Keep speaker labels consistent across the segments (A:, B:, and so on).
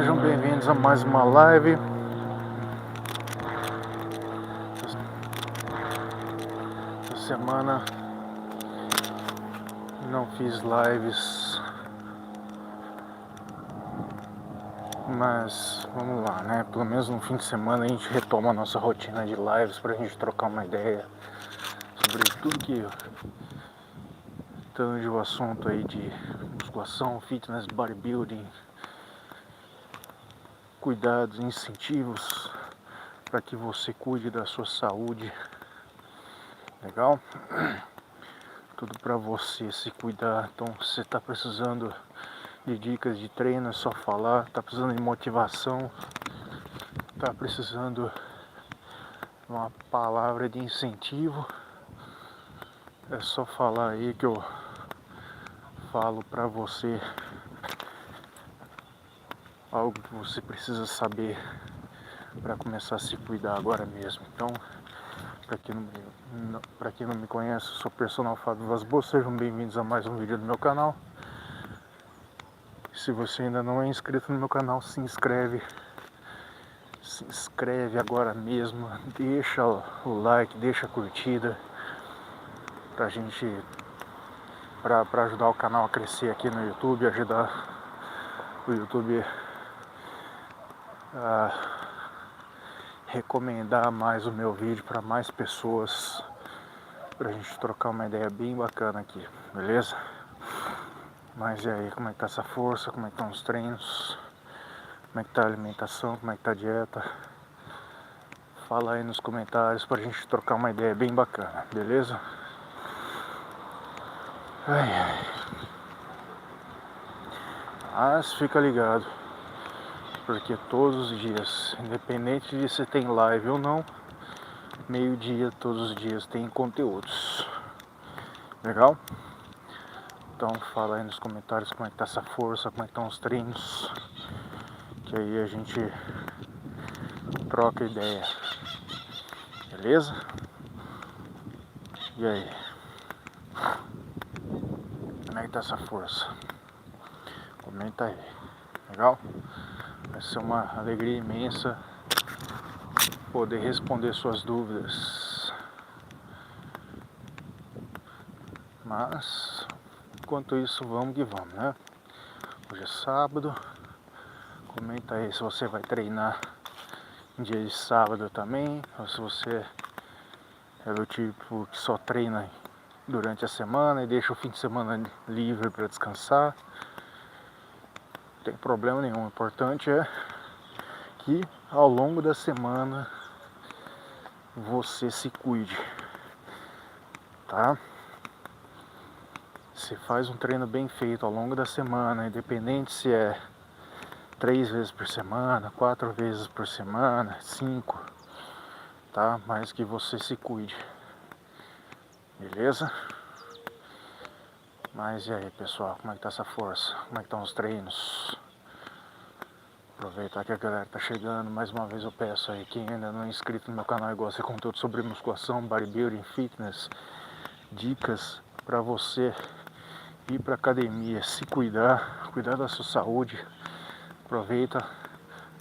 A: sejam bem-vindos a mais uma live. Essa semana não fiz lives, mas vamos lá, né? Pelo menos no fim de semana a gente retoma a nossa rotina de lives pra gente trocar uma ideia sobre tudo que tange o assunto aí de musculação, fitness, bodybuilding, cuidados, incentivos para que você cuide da sua saúde. Legal? Tudo para você se cuidar. Então, se você está precisando de dicas de treino, é só falar. Está precisando de motivação, está precisando de uma palavra de incentivo, é só falar aí que eu falo para você algo que você precisa saber para começar a se cuidar agora mesmo. Então, para quem não me conhece, eu sou o personal Fábio Vaz Boas, sejam bem-vindos a mais um vídeo do meu canal. Se você ainda não é inscrito no meu canal, se inscreve agora mesmo, deixa o like, deixa a curtida pra gente, pra ajudar o canal a crescer aqui no YouTube, ajudar o YouTube a recomendar mais o meu vídeo para mais pessoas, pra gente trocar uma ideia bem bacana aqui, beleza? Mas e aí, como é que tá essa força, como é que estão os treinos, como é que tá a alimentação, como é que tá a dieta? Fala aí nos comentários pra gente trocar uma ideia bem bacana, beleza? Mas fica ligado, porque todos os dias, independente de se tem live ou não, meio-dia todos os dias tem conteúdos. Legal? Então fala aí nos comentários como é que tá essa força, como é que estão os treinos, que aí a gente troca ideia. Beleza? E aí? Como é que tá essa força? Comenta aí. Legal? Vai ser uma alegria imensa poder responder suas dúvidas. Mas, enquanto isso, vamos que vamos, né? Hoje é sábado. Comenta aí se você vai treinar em dia de sábado também, ou se você é do tipo que só treina durante a semana e deixa o fim de semana livre para descansar. Não tem problema nenhum. O importante é que ao longo da semana você se cuide, tá? Se faz um treino bem feito ao longo da semana, independente se é 3 vezes por semana, 4 vezes por semana, 5, tá? Mas que você se cuide, beleza? Mas e aí, pessoal, como é que tá essa força? Como é que estão os treinos? Aproveitar que a galera tá chegando, mais uma vez eu peço aí, quem ainda não é inscrito no meu canal e gosta de conteúdo sobre musculação, bodybuilding, fitness, dicas pra você ir pra academia, se cuidar, cuidar da sua saúde. Aproveita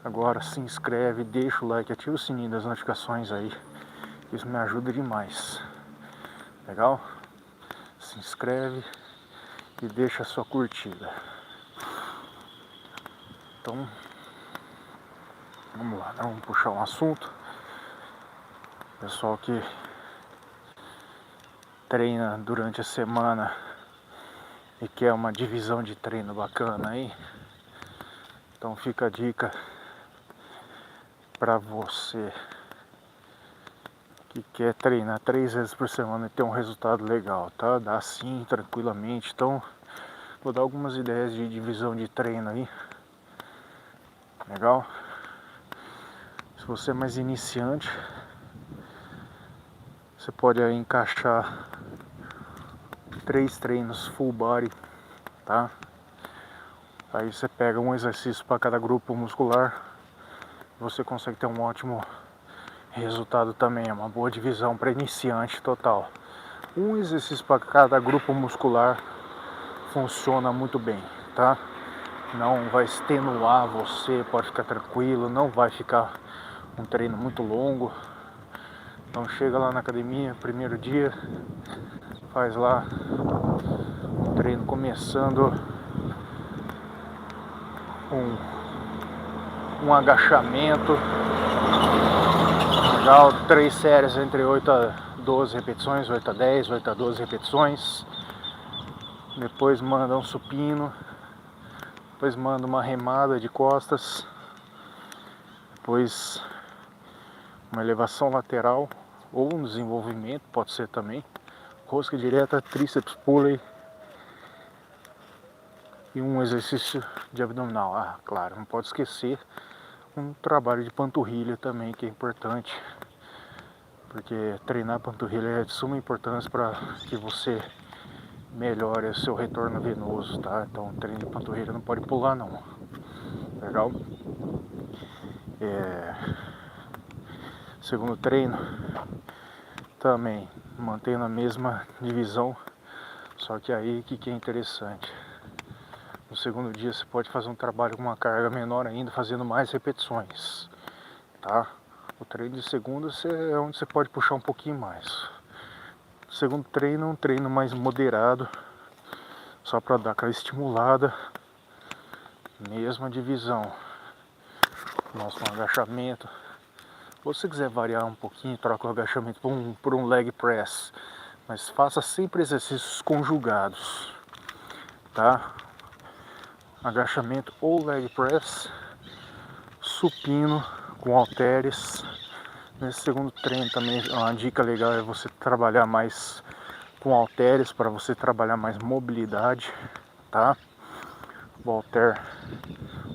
A: agora, se inscreve, deixa o like, ativa o sininho das notificações aí, isso me ajuda demais. Legal? Se inscreve e deixa a sua curtida. Então, vamos lá, vamos puxar um assunto. Pessoal que treina durante a semana e quer uma divisão de treino bacana aí, então fica a dica pra você que quer treinar 3 vezes por semana e ter um resultado legal, tá? Dá sim, tranquilamente. Então, vou dar algumas ideias de divisão de treino aí. Legal? Se você é mais iniciante, você pode aí encaixar 3 treinos full body, tá? Aí você pega um exercício para cada grupo muscular, você consegue ter um ótimo resultado também, é uma boa divisão para iniciante total. Um exercício para cada grupo muscular funciona muito bem, tá? não vai extenuar você, pode ficar tranquilo, não vai ficar um treino muito longo. Então chega lá na academia, primeiro dia, faz lá um treino começando um agachamento legal, 3 séries entre 8 a 12 repetições, 8 a 10, 8 a 12 repetições. Depois manda um supino, depois manda uma remada de costas, depois uma elevação lateral ou um desenvolvimento, pode ser também, rosca direta, tríceps pulley e um exercício de abdominal. Ah, claro, não pode esquecer um trabalho de panturrilha também, que é importante, porque treinar panturrilha é de suma importância para que você melhore o seu retorno venoso, tá? Então o treino de panturrilha não pode pular não. Legal? Segundo treino também mantendo a mesma divisão, só que aí que é interessante. No segundo dia você pode fazer um trabalho com uma carga menor ainda, fazendo mais repetições, tá? O treino de segunda é onde você pode puxar um pouquinho mais. O segundo treino é um treino mais moderado, só para dar aquela estimulada. Mesma divisão. Nosso agachamento. Ou se quiser variar um pouquinho, troca o agachamento por um leg press. Mas faça sempre exercícios conjugados, tá? Agachamento ou leg press, supino com halteres. Nesse segundo treino também uma dica legal é você trabalhar mais com halteres, para você trabalhar mais mobilidade, tá?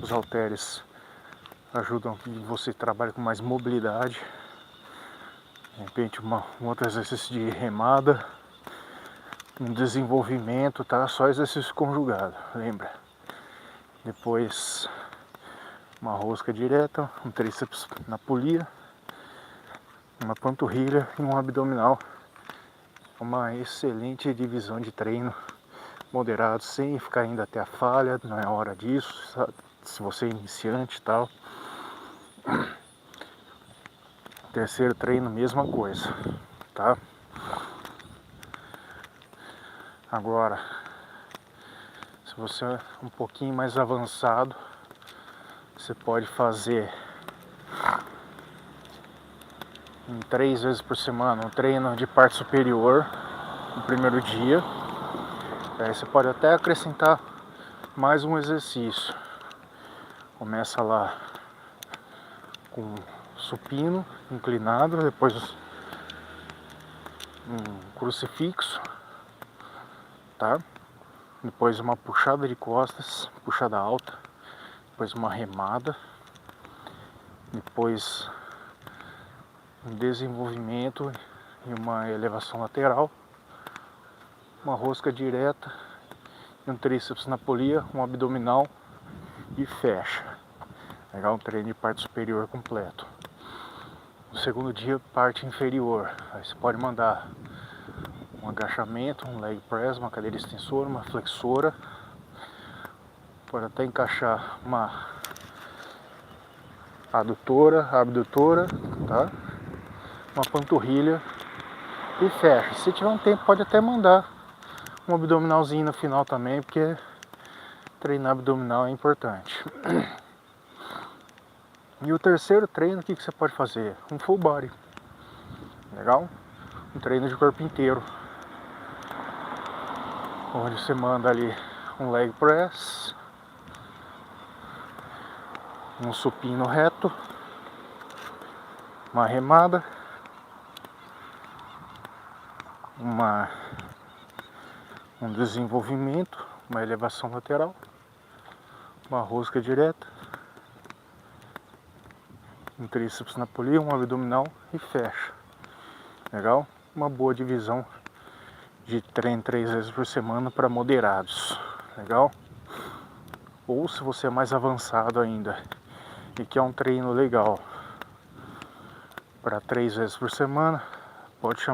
A: Os halteres ajudam que você trabalhe com mais mobilidade. De repente um outro exercício de remada, um desenvolvimento, tá? Só exercício conjugado, lembra? Depois uma rosca direta, um tríceps na polia, uma panturrilha e um abdominal. Uma excelente divisão de treino moderado, sem ficar indo até a falha, não é hora disso, sabe? Se você é iniciante e tal. Terceiro treino, mesma coisa, tá? Agora, se você é um pouquinho mais avançado, você pode fazer em 3 vezes por semana um treino de parte superior no primeiro dia. Aí você pode até acrescentar mais um exercício. Começa lá com supino inclinado, depois um crucifixo, tá? Depois uma puxada de costas, puxada alta, depois uma remada, depois um desenvolvimento e uma elevação lateral, uma rosca direta, um tríceps na polia, um abdominal e fecha. Legal? Um treino de parte superior completo. No segundo dia, parte inferior. Aí você pode mandar um agachamento, um leg press, uma cadeira extensora, uma flexora. Pode até encaixar uma abdutora, tá? Uma panturrilha e fecha. Se tiver um tempo, pode até mandar um abdominalzinho no final também, porque treinar abdominal é importante. E o terceiro treino, o que você pode fazer? Um full body. Legal? Um treino de corpo inteiro. Onde você manda ali um leg press, um supino reto, uma remada, um desenvolvimento, uma elevação lateral, uma rosca direta, um tríceps na polia, um abdominal e fecha. Legal? Uma boa divisão de treino 3 vezes por semana para moderados. Legal? Ou se você é mais avançado ainda e quer um treino legal para 3 vezes por semana, pode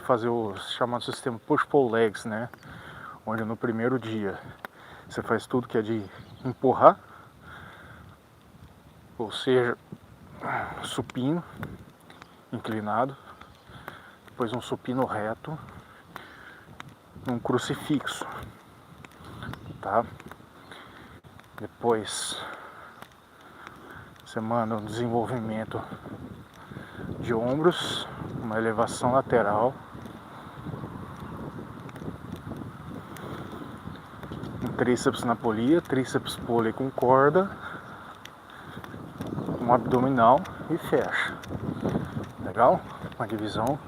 A: fazer o chamado sistema push-pull legs, né? Onde no primeiro dia Você faz tudo que é de empurrar, ou seja, supino, inclinado, depois um supino reto, um crucifixo, tá? Depois você manda um desenvolvimento de ombros, uma elevação lateral, um tríceps na polia, tríceps pole com corda, um abdominal e fecha. Legal? Uma divisão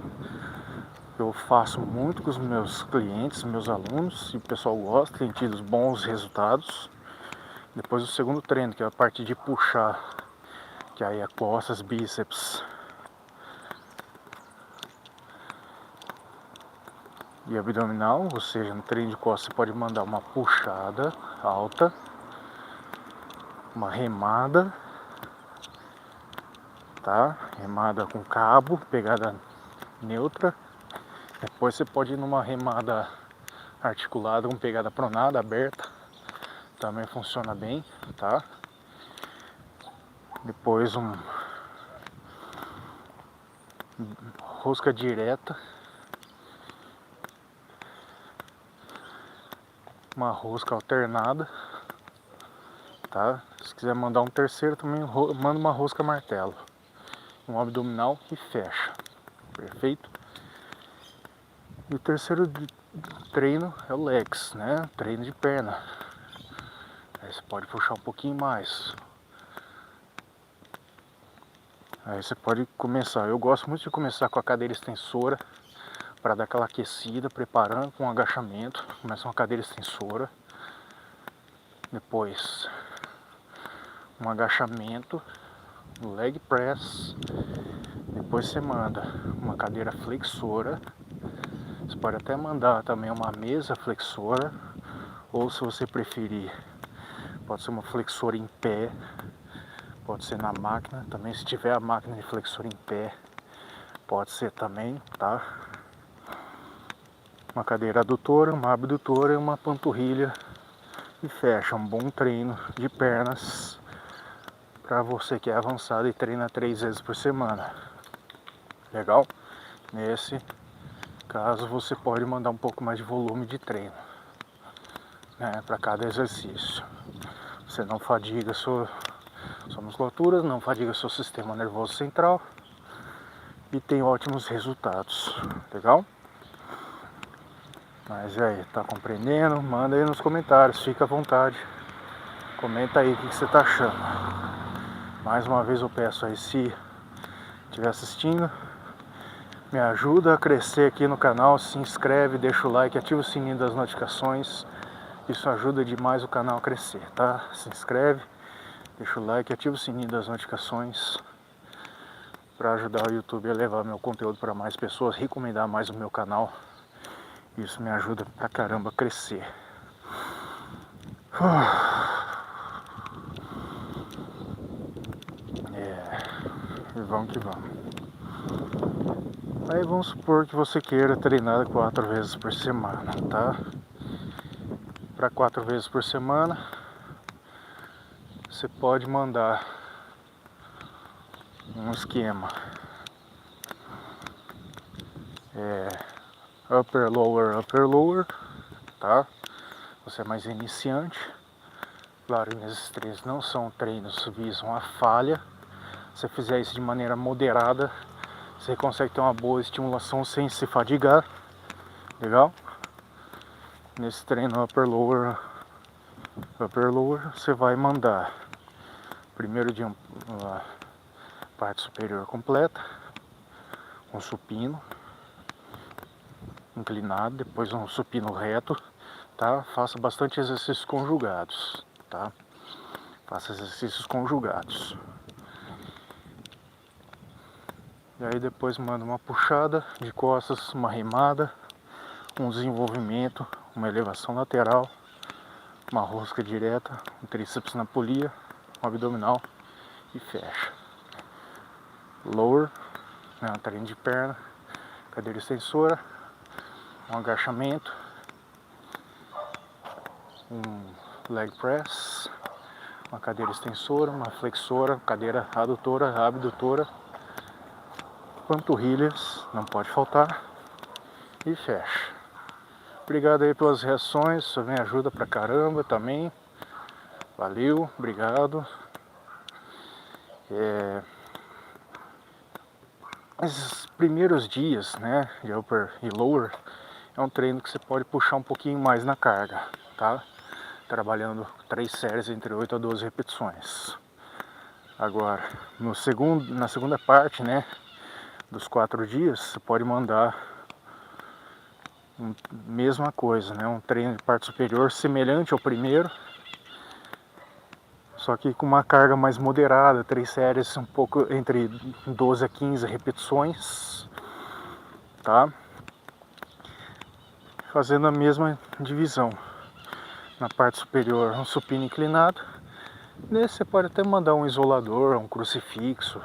A: que eu faço muito com os meus clientes, meus alunos, e o pessoal gosta, tem tido bons resultados. Depois o segundo treino, que é a parte de puxar, que aí é costas, bíceps e abdominal, ou seja, no treino de costas você pode mandar uma puxada alta, uma remada, tá? Remada com cabo, pegada neutra. Depois você pode ir numa remada articulada com pegada pronada, aberta, também funciona bem, tá? Depois rosca direta, uma rosca alternada, tá? Se quiser mandar um terceiro também, manda uma rosca martelo, um abdominal e fecha, perfeito? E o terceiro treino é o legs, né? Treino de perna. Aí você pode puxar um pouquinho mais. Aí você pode começar. Eu gosto muito de começar com a cadeira extensora para dar aquela aquecida, preparando com um agachamento. Começa com a cadeira extensora. Depois um agachamento, leg press. Depois você manda uma cadeira flexora. Você pode até mandar também uma mesa flexora, ou se você preferir, pode ser uma flexora em pé, pode ser na máquina também. Se tiver a máquina de flexora em pé, pode ser também, tá? Uma cadeira adutora, uma abdutora e uma panturrilha e fecha. Um bom treino de pernas para você que é avançado e treina 3 vezes por semana. Legal? Nesse caso você pode mandar um pouco mais de volume de treino, né, para cada exercício. Você não fadiga sua musculatura, não fadiga seu sistema nervoso central e tem ótimos resultados. Legal? Mas aí, tá compreendendo? Manda aí nos comentários, fica à vontade. Comenta aí o que você tá achando. Mais uma vez eu peço aí, se estiver assistindo, me ajuda a crescer aqui no canal, se inscreve, deixa o like, ativa o sininho das notificações. Isso ajuda demais o canal a crescer, tá? Se inscreve, deixa o like, ativa o sininho das notificações para ajudar o YouTube a levar meu conteúdo para mais pessoas, recomendar mais o meu canal. Isso me ajuda pra caramba a crescer. Vamos que vamos. Aí vamos supor que você queira treinar 4 vezes por semana, tá? Para 4 vezes por semana, você pode mandar um esquema upper, lower, tá? Você é mais iniciante. Claro, esses três não são treinos que visam a falha. Se você fizer isso de maneira moderada, você consegue ter uma boa estimulação sem se fadigar. Legal? Nesse treino upper lower, você vai mandar primeiro de uma parte superior completa, um supino inclinado, depois um supino reto, tá? Faça bastante exercícios conjugados, tá? Faça exercícios conjugados. E aí depois manda uma puxada de costas, uma remada, um desenvolvimento, uma elevação lateral, uma rosca direta, um tríceps na polia, um abdominal e fecha. Lower, né, um treino de perna, cadeira extensora, um agachamento, um leg press, uma cadeira extensora, uma flexora, cadeira adutora, abdutora, panturrilhas, não pode faltar, e fecha. Obrigado aí pelas reações, isso me ajuda pra caramba também. Valeu, obrigado. Esses primeiros dias, né, de upper e lower, é um treino que você pode puxar um pouquinho mais na carga, tá? Trabalhando 3 séries entre 8 a 12 repetições. Agora, na segunda parte, né, dos 4 dias, você pode mandar mesma coisa, né, um treino de parte superior semelhante ao primeiro, só que com uma carga mais moderada, 3 séries um pouco entre 12 a 15 repetições, tá? Fazendo a mesma divisão. Na parte superior, um supino inclinado. Nesse você pode até mandar um isolador, um crucifixo,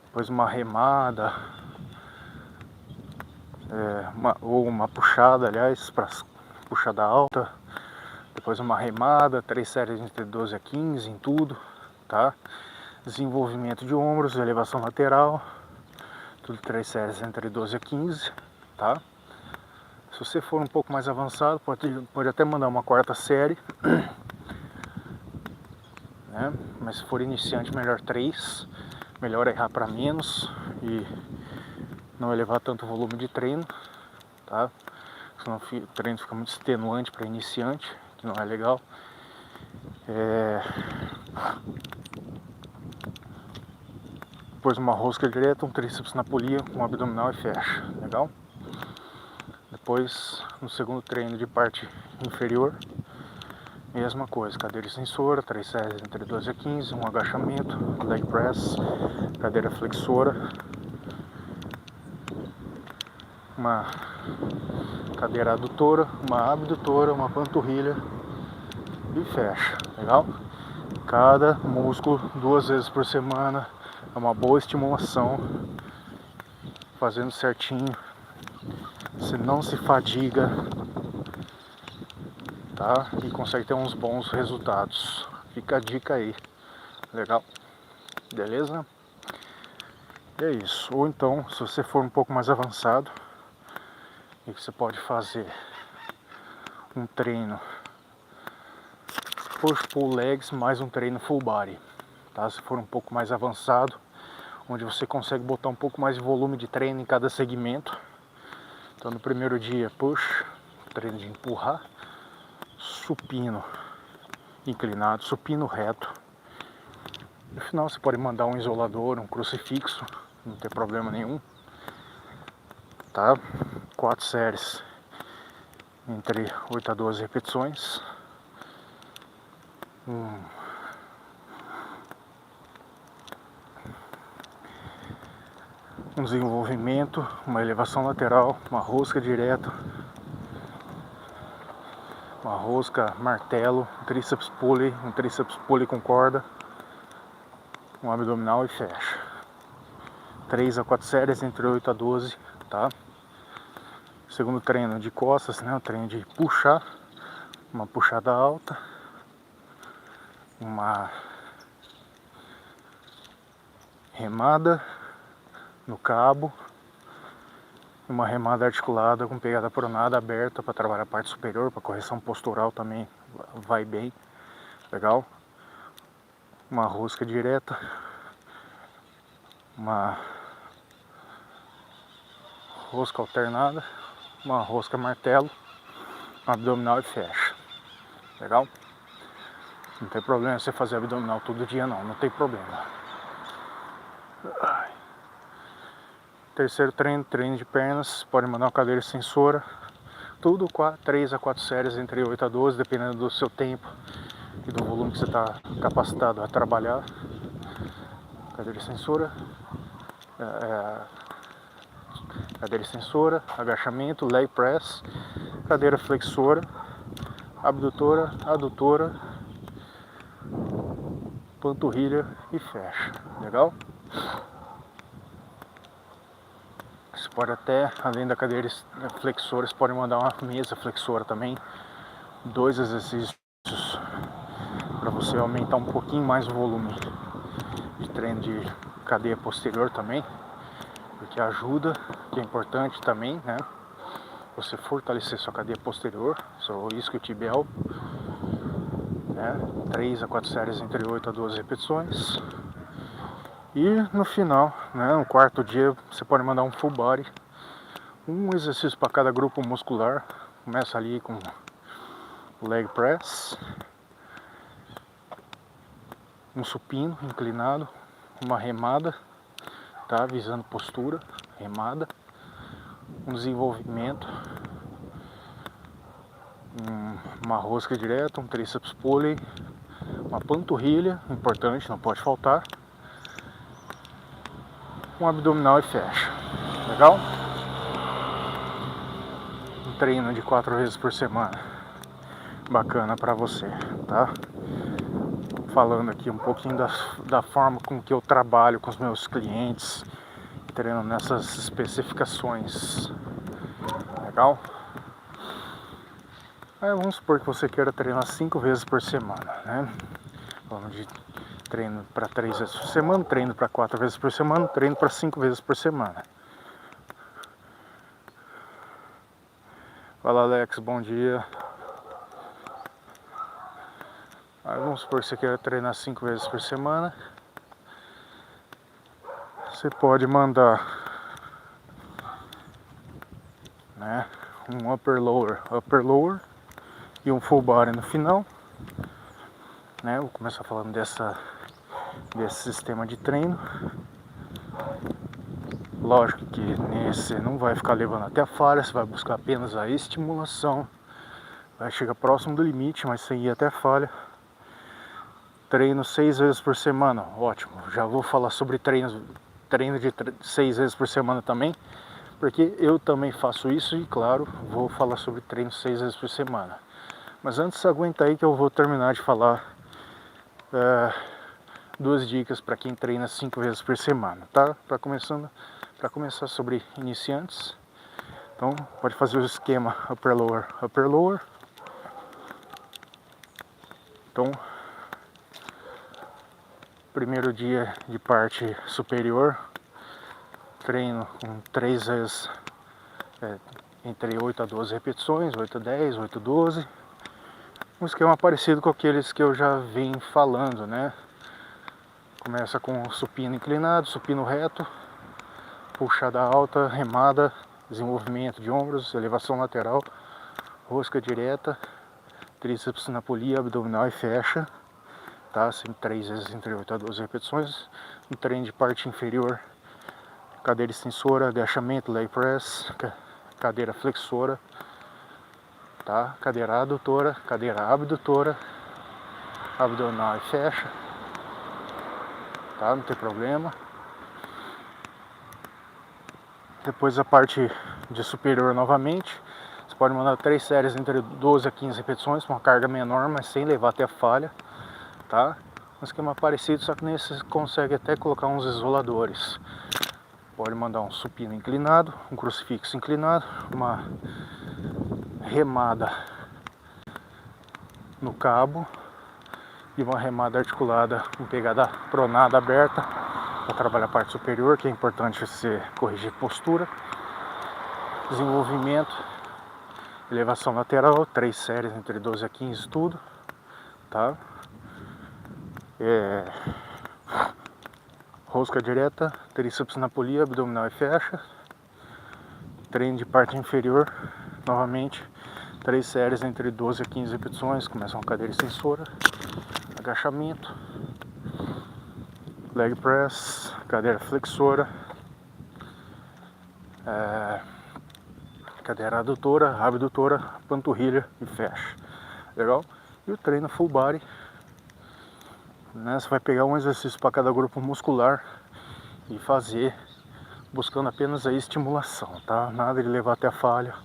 A: depois uma remada, ou uma puxada, aliás, para puxada alta, depois uma remada, 3 séries entre 12 a 15 em tudo, tá? Desenvolvimento de ombros, elevação lateral, tudo 3 séries entre 12 a 15, tá? Se você for um pouco mais avançado, pode até mandar uma 4ª série, né? Mas se for iniciante, melhor 3, melhor errar para menos e não elevar tanto o volume de treino, tá? Senão o treino fica muito extenuante para iniciante, que não é legal. Depois uma rosca direta, um tríceps na polia, um abdominal e fecha, legal? Depois, no segundo treino de parte inferior, mesma coisa, cadeira extensora, 3 séries entre 12 a 15, um agachamento, leg press, cadeira flexora, uma cadeira adutora, uma abdutora, uma panturrilha e fecha, legal? Cada músculo 2 vezes por semana, é uma boa estimulação, fazendo certinho, você não se fadiga, tá? E consegue ter uns bons resultados. Fica a dica aí, legal? Beleza? E é isso. Ou então, se você for um pouco mais avançado, e que você pode fazer um treino push pull legs mais um treino full body, tá? Se for um pouco mais avançado, onde você consegue botar um pouco mais de volume de treino em cada segmento. Então no primeiro dia push, treino de empurrar, supino inclinado, supino reto. No final você pode mandar um isolador, um crucifixo, não tem problema nenhum, tá? 4 séries entre 8 a 12 repetições. Um desenvolvimento, uma elevação lateral, uma rosca direta, uma rosca martelo, um tríceps pulley com corda, um abdominal e fecha. 3 a 4 séries entre 8 a 12, tá? Segundo treino de costas, né? O treino de puxar, uma puxada alta, uma remada no cabo, uma remada articulada com pegada pronada aberta para trabalhar a parte superior, para correção postural também vai bem, legal? Uma rosca direta, uma rosca alternada, uma rosca martelo, um abdominal e fecha, legal? Não tem problema você fazer abdominal todo dia não tem problema. Terceiro treino de pernas, pode mandar uma cadeira extensora, tudo 3 a 4 séries entre 8 a 12, dependendo do seu tempo e do volume que você está capacitado a trabalhar. Cadeira extensora, agachamento, leg press, cadeira flexora, abdutora, adutora, panturrilha e fecha, legal? Você pode até, além da cadeira flexora, você pode mandar uma mesa flexora também, 2 exercícios para você aumentar um pouquinho mais o volume de treino de cadeia posterior também, porque ajuda, que é importante também, né? Você fortalecer sua cadeia posterior, seu isquiotibial, né? 3 a 4 séries entre 8 a 12 repetições. E no final, né, no quarto dia, você pode mandar um full body, um exercício para cada grupo muscular. Começa ali com leg press, um supino inclinado, uma remada, tá? Visando postura, remada, um desenvolvimento, uma rosca direta, um tríceps pulley, uma panturrilha, importante, não pode faltar, um abdominal e fecha. Legal? Um treino de 4 vezes por semana, bacana para você, tá? Falando aqui um pouquinho da forma com que eu trabalho com os meus clientes, treino nessas especificações. Legal? Aí vamos supor que você queira treinar 5 vezes por semana, né? Vamos de treino para 3 vezes por semana, treino para 4 vezes por semana, treino para 5 vezes por semana. Fala, Alex, bom dia. Aí vamos supor que você queira treinar 5 vezes por semana. Você pode mandar, né, um upper lower e um full body no final, né? Vou começar falando desse sistema de treino. Lógico que nesse não vai ficar levando até a falha, você vai buscar apenas a estimulação, vai chegar próximo do limite, mas sem ir até a falha. Treino 6 vezes por semana, ótimo. Já vou falar sobre treino de 6 vezes por semana também, porque eu também faço isso e, claro, vou falar sobre treino 6 vezes por semana. Mas antes, aguenta aí que eu vou terminar de falar 2 dicas para quem treina 5 vezes por semana, tá? Para começar sobre iniciantes, então pode fazer o esquema upper lower. Então, primeiro dia de parte superior, treino com 3 vezes entre 8 a 12 repetições, 8 a 10, 8 a 12. Um esquema parecido com aqueles que eu já venho falando, né? Começa com supino inclinado, supino reto, puxada alta, remada, desenvolvimento de ombros, elevação lateral, rosca direta, tríceps na polia, abdominal e fecha, tá? Sempre 3 vezes entre 8 a 12 repetições. Um treino de parte inferior, cadeira extensora, agachamento, leg press, cadeira flexora, tá? Cadeira adutora, cadeira abdutora, abdominal e fecha, tá? Não tem problema. Depois a parte de superior novamente, você pode mandar 3 séries entre 12 a 15 repetições, com uma carga menor, mas sem levar até a falha, tá? Um esquema parecido, só que nesse você consegue até colocar uns isoladores. Pode mandar um supino inclinado, um crucifixo inclinado, uma remada no cabo e uma remada articulada com pegada pronada aberta para trabalhar a parte superior, que é importante você corrigir postura. Desenvolvimento, elevação lateral, 3 séries entre 12 a 15, tudo, tá? Rosca direta, tríceps na polia, abdominal e fecha. Treino de parte inferior, novamente, 3 séries entre 12 a 15 repetições, começa com cadeira extensora, agachamento, leg press, cadeira flexora, cadeira adutora, abdutora, panturrilha e fecha. Legal? E o treino full body, né? Você vai pegar um exercício para cada grupo muscular e fazer buscando apenas a estimulação, tá? Nada de levar até a falha,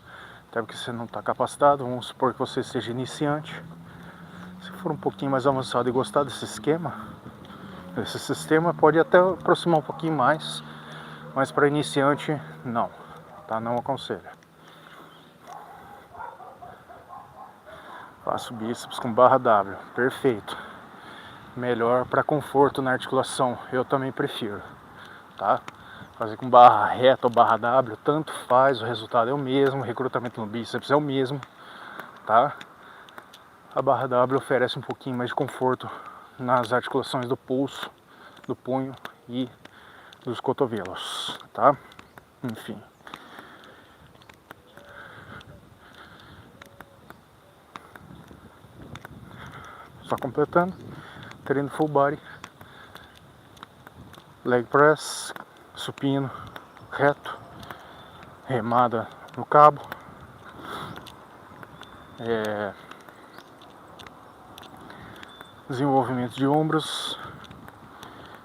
A: até porque você não está capacitado. Vamos supor que você seja iniciante. Se for um pouquinho mais avançado e gostar desse esquema, esse sistema pode até aproximar um pouquinho mais, mas para iniciante não, tá? Não aconselho. Faço bíceps com barra W, perfeito. Melhor para conforto na articulação, eu também prefiro, tá? Fazer com barra reta ou barra W, tanto faz, o resultado é o mesmo, o recrutamento no bíceps é o mesmo, tá? A barra W oferece um pouquinho mais de conforto nas articulações do pulso, do punho e dos cotovelos, tá? Enfim. Só completando, treino full body, leg press, supino, reto, remada no cabo, desenvolvimento de ombros,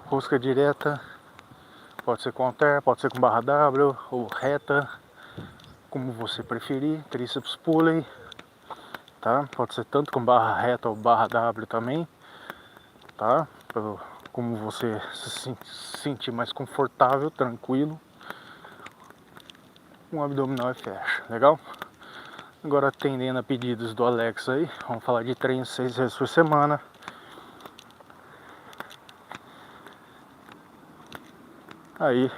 A: rosca direta, pode ser com halter, pode ser com barra W ou reta, como você preferir, tríceps pulley, tá? Pode ser tanto com barra reta ou barra W também, tá? Como você se sentir mais confortável, tranquilo. Um abdominal e fecha, legal? Agora atendendo a pedidos do Alex aí, vamos falar de treino 6 vezes por semana. Aí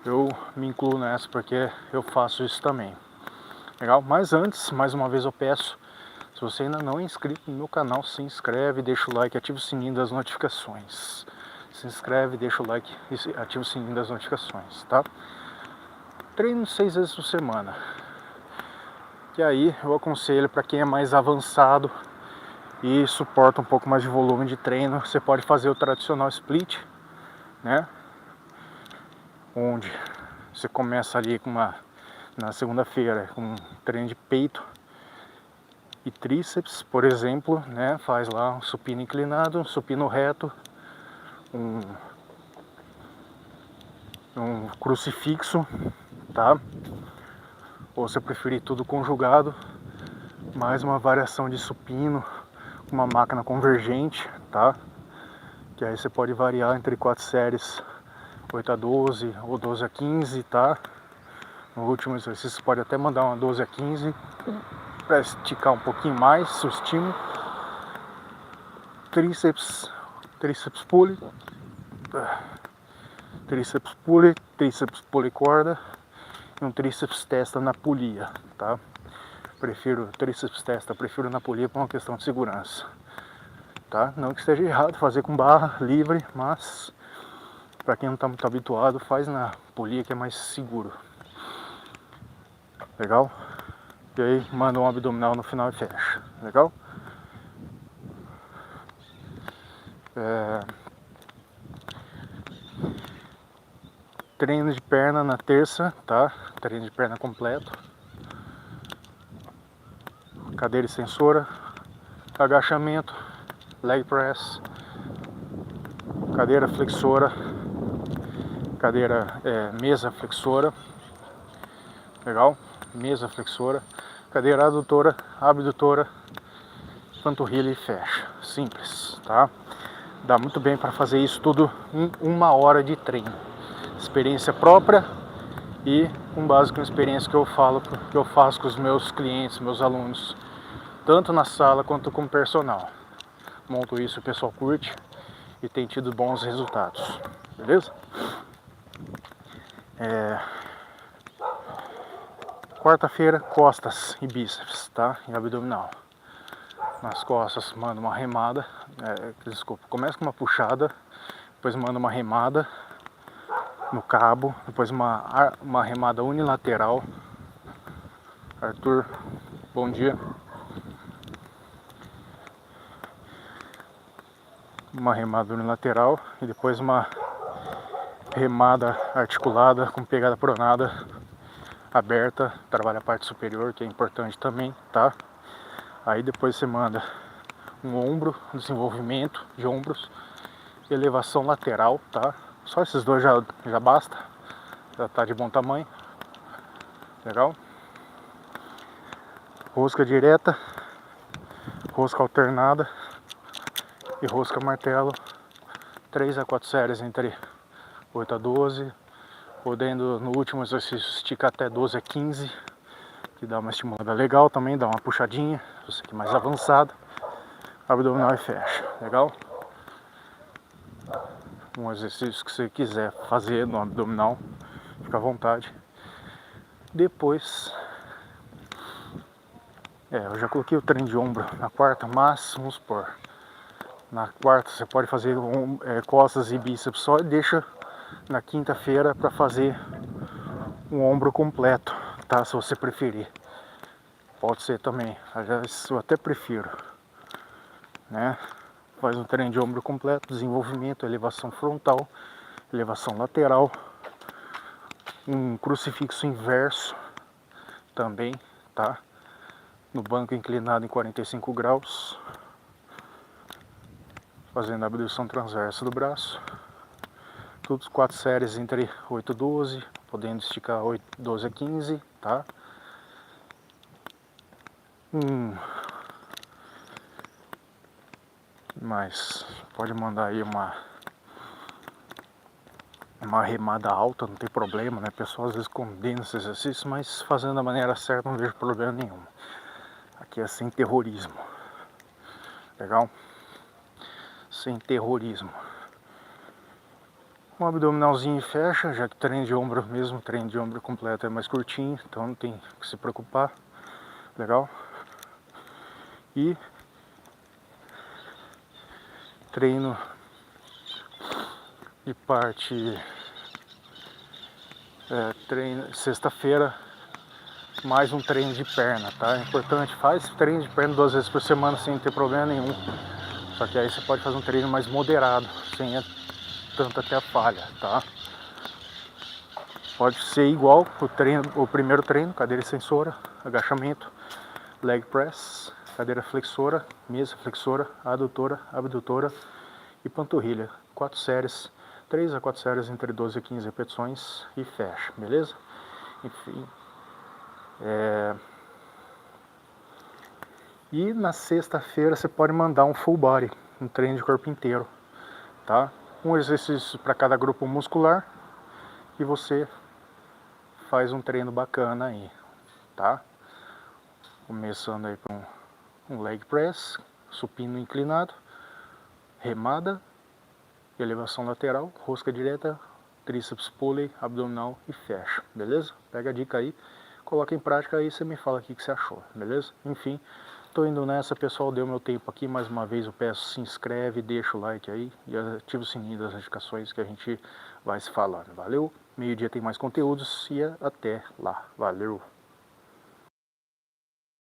A: eu me incluo nessa porque eu faço isso também, legal? Mas antes, mais uma vez eu peço, se você ainda não é inscrito no meu canal, se inscreve, deixa o like, ativa o sininho das notificações. Se inscreve, deixa o like e ativa o sininho das notificações, tá? Treino 6 vezes por semana. E aí eu aconselho para quem é mais avançado e suporta um pouco mais de volume de treino, você pode fazer o tradicional split, né? Onde você começa ali na segunda-feira com um treino de peito e tríceps, por exemplo, né? Faz lá um supino inclinado, um supino reto, um crucifixo, tá? Ou se preferir tudo conjugado, mais uma variação de supino, uma máquina convergente, tá? Que aí você pode variar entre 4 séries, 8 a 12 ou 12 a 15, tá? No último exercício você pode até mandar uma 12 a 15 para esticar um pouquinho mais o estímulo. Tríceps pulley, tríceps pulley corda e um tríceps testa na polia, tá? Prefiro tríceps testa, prefiro na polia por uma questão de segurança, tá? Não que esteja errado fazer com barra livre, mas para quem não está muito habituado, faz na polia que é mais seguro, legal? E aí manda um abdominal no final e fecha, legal? Treino de perna na terça, tá? Treino de perna completo. Cadeira extensora, agachamento, leg press, cadeira flexora, mesa flexora, legal? Mesa flexora, cadeira adutora, abdutora, panturrilha e fecha, simples, tá? Dá muito bem para fazer isso tudo em 1 hora de treino, experiência própria e com base com a experiência que eu faço com os meus clientes, meus alunos, tanto na sala quanto com o personal. Monto isso, o pessoal curte e tem tido bons resultados, beleza? Quarta-feira, costas e bíceps, tá? E abdominal. Nas costas, manda uma remada, começa com uma puxada, depois manda uma remada no cabo, depois uma remada unilateral. Arthur, bom dia. Uma remada unilateral e depois uma remada articulada com pegada pronada aberta, trabalha a parte superior, que é importante também, tá? Aí depois você manda um ombro, desenvolvimento de ombros, elevação lateral, tá? Só esses dois já basta, já tá de bom tamanho, legal? Rosca direta, rosca alternada e rosca martelo, 3 a 4 séries entre 8 a 12, podendo no último exercício esticar até 12 a 15, que dá uma estimulada legal também, dá uma puxadinha, você quer mais avançado, abdominal e fecha, legal? Um exercício que você quiser fazer no abdominal, fica à vontade. Depois, eu já coloquei o treino de ombro na quarta, mas vamos supor, na quarta você pode fazer costas e bíceps só e deixa na quinta-feira para fazer um ombro completo, tá? Se você preferir, pode ser também. Aliás, eu até prefiro, né? Faz um treino de ombro completo, desenvolvimento, elevação frontal, elevação lateral, um crucifixo inverso também, tá? No banco inclinado em 45 graus, fazendo a abdução transversa do braço. Todos 4 séries entre 8 e 12, podendo esticar 12 a 15, tá? Mas pode mandar aí uma remada alta, não tem problema, né? O pessoal às vezes condena esse exercício, mas fazendo da maneira certa não vejo problema nenhum. Aqui é sem terrorismo, legal? Sem terrorismo. Um abdominalzinho e fecha, já que treino de ombro mesmo, treino de ombro completo é mais curtinho, então não tem que se preocupar, legal? E treino de parte, treino sexta-feira, mais um treino de perna, tá? É importante, faz treino de perna 2 vezes por semana sem ter problema nenhum. Só que aí você pode fazer um treino mais moderado, sem tanto até a falha, tá? Pode ser igual o primeiro treino, cadeira extensora, agachamento, leg press, cadeira flexora, mesa flexora, adutora, abdutora e panturrilha. 4 séries, 3 a 4 séries entre 12 e 15 repetições e fecha, beleza? Enfim. E na sexta-feira você pode mandar um full body, um treino de corpo inteiro, tá? Um exercício para cada grupo muscular e você faz um treino bacana aí, tá? Começando aí com um leg press, supino inclinado, remada, elevação lateral, rosca direta, tríceps pulley, abdominal e fecha, beleza? Pega a dica aí, coloca em prática aí e você me fala o que você achou, beleza? Enfim, tô indo nessa, pessoal, deu meu tempo aqui, mais uma vez eu peço, se inscreve, deixa o like aí e ativa o sininho das notificações que a gente vai se falando, valeu? Meio-dia tem mais conteúdos e até lá, valeu!